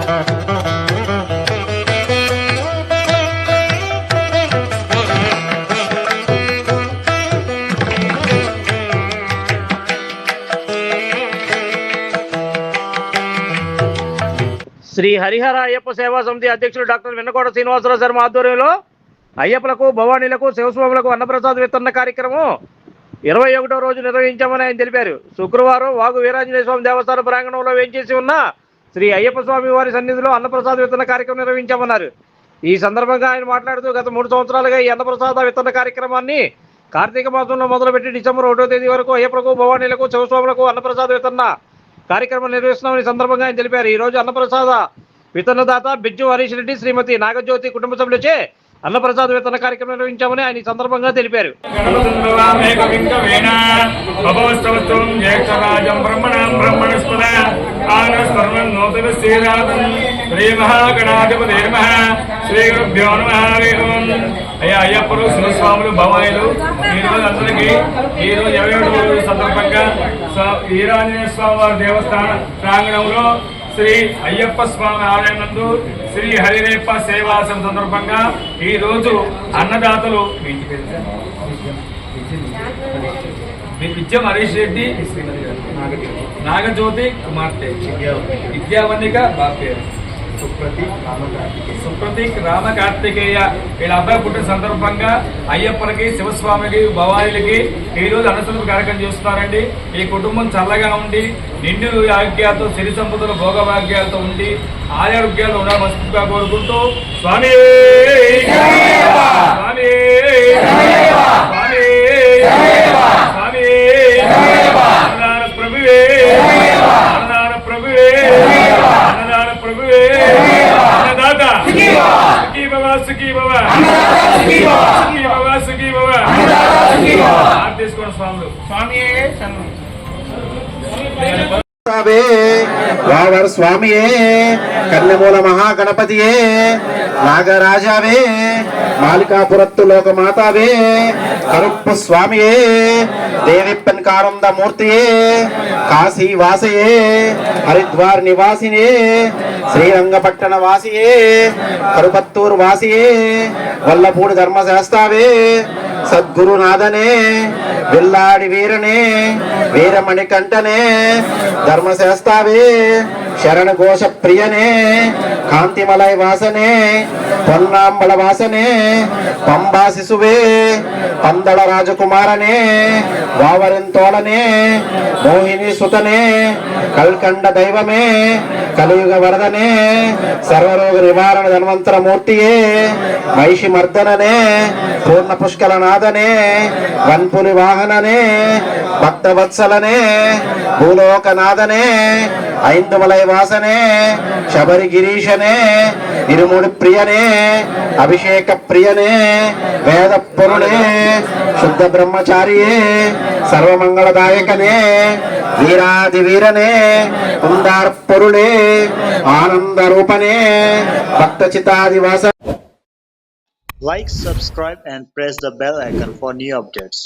శ్రీ హరిహర అయ్యప్ప సేవా సమితి అధ్యక్షులు డాక్టర్ వెన్నకోట శ్రీనివాసరావు శర్మ ఆధ్వర్యంలో అయ్యప్పలకు భవానీలకు శివస్వాములకు అన్నప్రసాద వితరణ కార్యక్రమం 21వ రోజు నిర్వహించామని ఆయన తెలిపారు. శుక్రవారం వాగు వీరాంజనేయ స్వామి దేవస్థాన ప్రాంగణంలో వేంచేసి ఉన్న శ్రీ అయ్యప్ప స్వామి వారి సన్నిధిలో అన్నప్రసాద వితరణ కార్యక్రమం నిర్వహించామన్నారు. ఈ సందర్భంగా ఆయన మాట్లాడుతూ గత 3 సంవత్సరాలుగా ఈ అన్నప్రసాద వితరణ కార్యక్రమాన్ని కార్తీక మాసంలో మొదలుపెట్టి డిసెంబర్ 1వ తేదీ వరకు అయ్యప్పలకు భవానీలకు శివస్వాములకు అన్నప్రసాద వితరణ కార్యక్రమం నిర్వహిస్తున్నామని సందర్భంగా ఆయన తెలిపారు. ఈ రోజు అన్నప్రసాద వితరణదాత బిజ్జు హరీష్ రెడ్డి శ్రీమతి నాగజ్యోతి కుటుంబ సభ్యులచే అన్నప్రసాద వితరణ కార్యక్రమం నిర్వహించామని ఆయన ఈ సందర్భంగా తెలిపారు. అయ్యప్పలు శివస్వాములు భవానీలు ఈరోజు అందరికీ ఈరోజు 27వ సందర్భంగా వీరాంజనేయ స్వామి వారి దేవస్థాన ప్రాంగణంలో శ్రీ అయ్యప్ప స్వామి ఆలయం శ్రీ హరిరేప్ప సేవాసం సందర్భంగా ఈ రోజు అన్నదాతలు విద్యం హరీష్ రెడ్డి నాగజ్యోతి కుమార్తె విద్యావనిక బాపేరు సుప్రతీక్ రామకార్తికేయ వీళ్ళ అబ్బాయి పుట్టిన సందర్భంగా అయ్యప్పలకి శివస్వామికి భవానీలకి ఈరోజు అన్నసంతృప్తి కార్యక్రమం చేస్తున్నారండి. ఈ కుటుంబం చల్లగా ఉండి నిండు ఆరోగ్యాలతో సిరి సంపదలు భోగభాగ్యాలతో ఉండి ఆరోగ్యాలు ఉండాలని మనస్ఫూర్తిగా కోరుకుంటూ స్వామి స్వామి స్వామి స్వామి అన్నదాన ప్రభువే అన్నదాన ప్రభువే అన్నదాన ప్రభువే అన్నదాత సుఖీ భవ సుఖీ భవ సుఖీ భవ సుఖీ భవ తీసుకోండి స్వాములు స్వామియే వావర్ స్వామియే కన్యమూల మహాగణపతియే నాగరాజావే మాలికాపురత్తు లోకమాతావే కరుప్ప స్వామియే దేవిప్పన్ కారంద మూర్తియే కాశీ వాసయే హరిద్వార్ నివాసినే శ్రీరంగపట్టణ వాసియే కరుపత్తూరు వాసియే వల్లపూడి ధర్మశాస్త్రావే సద్గురునాథనే విల్లాడి వీరనే వీరమణి కంఠనే ధర్మశాస్త్రావే శరణ ఘోష ప్రియనే కాంతిమలయ వాసనే పొన్నాంబళ వాసనే పంబా శిశువే పందళ రాజకుమారనే వావరింతోళనే మోహిని సుతనే కల్కండ దైవమే కలియుగ వరదనే సర్వరోగ నివారణ ధన్వంతర మూర్తియే మహిషి మర్దననే పూర్ణ పుష్కల నాథనే వన్పులి వాహననే భక్తవత్సలనే భూలోకనాథనే ఐందుమలయ వాసనే శబరి గిరీశనే ఇరుముడి ప్రియనే అభిషేక ప్రియనే వేద పురుడే శుద్ధ బ్రహ్మచారియే సర్వమంగళదాయకనే వీరాది వీరనే కుందార్పురుడే ఆనంద రూపనే భక్త చితాదివాస. Like, subscribe and press the bell icon for new updates.